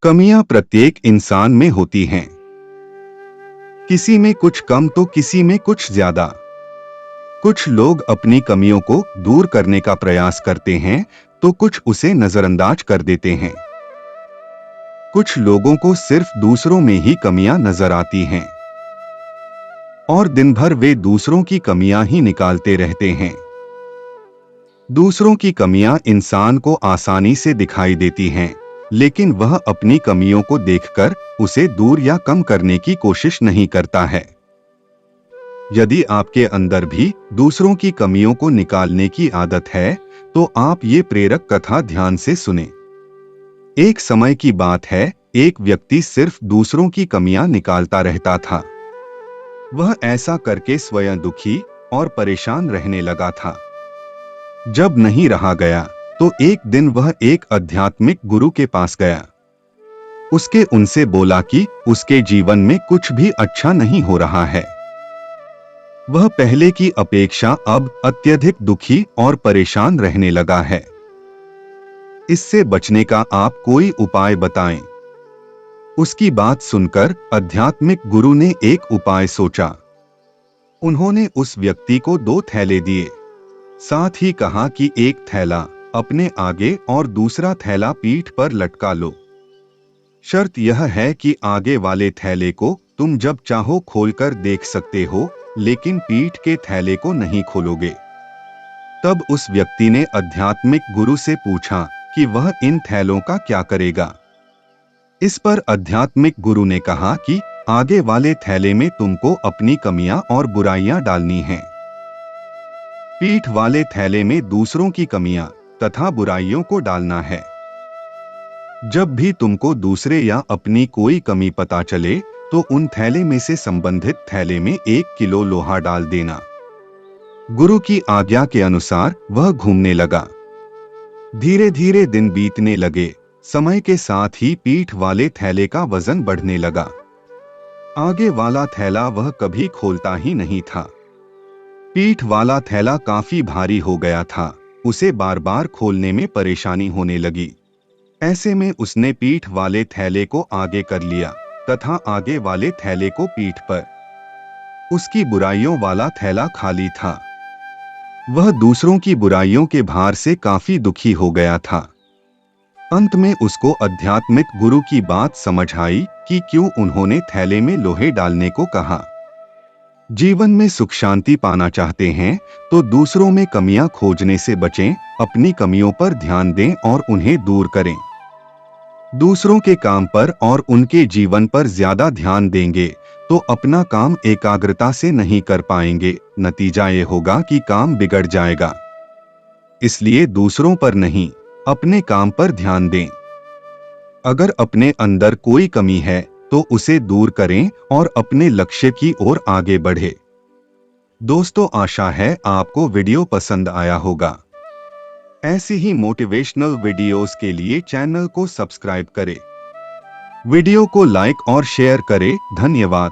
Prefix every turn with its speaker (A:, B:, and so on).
A: कमियां प्रत्येक इंसान में होती हैं। किसी में कुछ कम तो किसी में कुछ ज्यादा। कुछ लोग अपनी कमियों को दूर करने का प्रयास करते हैं तो कुछ उसे नजरअंदाज कर देते हैं। कुछ लोगों को सिर्फ दूसरों में ही कमियां नजर आती हैं और दिन भर वे दूसरों की कमियां ही निकालते रहते हैं। दूसरों की कमियां इंसान को आसानी से दिखाई देती हैं, लेकिन वह अपनी कमियों को देखकर उसे दूर या कम करने की कोशिश नहीं करता है। यदि आपके अंदर भी दूसरों की कमियों को निकालने की आदत है, तो आप ये प्रेरक कथा ध्यान से सुने। एक समय की बात है, एक व्यक्ति सिर्फ दूसरों की कमियां निकालता रहता था। वह ऐसा करके स्वयं दुखी और परेशान रहने लगा था। जब नहीं रहा गया तो एक दिन वह एक आध्यात्मिक गुरु के पास गया। उसके उनसे बोला कि उसके जीवन में कुछ भी अच्छा नहीं हो रहा है। वह पहले की अपेक्षा अब अत्यधिक दुखी और परेशान रहने लगा है। इससे बचने का आप कोई उपाय बताएं। उसकी बात सुनकर आध्यात्मिक गुरु ने एक उपाय सोचा। उन्होंने उस व्यक्ति को 2 थैले दिए। साथ ही कहा कि एक थैला अपने आगे और दूसरा थैला पीठ पर लटका लो। शर्त यह है कि आगे वाले थैले को तुम जब चाहो खोलकर देख सकते हो, लेकिन पीठ के थैले को नहीं खोलोगे। तब उस व्यक्ति ने आध्यात्मिक गुरु से पूछा कि वह इन थैलों का क्या करेगा। इस पर आध्यात्मिक गुरु ने कहा कि आगे वाले थैले में तुमको अपनी कमियां और बुराइयां डालनी हैं। पीठ वाले थैले में दूसरों की कमियां तथा बुराइयों को डालना है। जब भी तुमको दूसरे या अपनी कोई कमी पता चले तो उन थैले में से संबंधित थैले में 1 किलो लोहा डाल देना। गुरु की आज्ञा के अनुसार वह घूमने लगा। धीरे धीरे दिन बीतने लगे। समय के साथ ही पीठ वाले थैले का वजन बढ़ने लगा। आगे वाला थैला वह कभी खोलता ही नहीं था। पीठ वाला थैला काफी भारी हो गया था। उसे बार बार खोलने में परेशानी होने लगी। ऐसे में उसने पीठ वाले थैले को आगे कर लिया तथा आगे वाले थैले को पीठ पर। उसकी बुराइयों वाला थैला खाली था। वह दूसरों की बुराइयों के भार से काफी दुखी हो गया था। अंत में उसको आध्यात्मिक गुरु की बात समझ आई कि क्यों उन्होंने थैले में लोहे डालने को कहा। जीवन में सुख शांति पाना चाहते हैं तो दूसरों में कमियां खोजने से बचें, अपनी कमियों पर ध्यान दें और उन्हें दूर करें। दूसरों के काम पर और उनके जीवन पर ज्यादा ध्यान देंगे तो अपना काम एकाग्रता से नहीं कर पाएंगे। नतीजा ये होगा कि काम बिगड़ जाएगा। इसलिए दूसरों पर नहीं, अपने काम पर ध्यान दें। अगर अपने अंदर कोई कमी है तो उसे दूर करें और अपने लक्ष्य की ओर आगे बढ़े। दोस्तों, आशा है आपको वीडियो पसंद आया होगा। ऐसी ही मोटिवेशनल वीडियोस के लिए चैनल को सब्सक्राइब करें। वीडियो को लाइक और शेयर करें। धन्यवाद।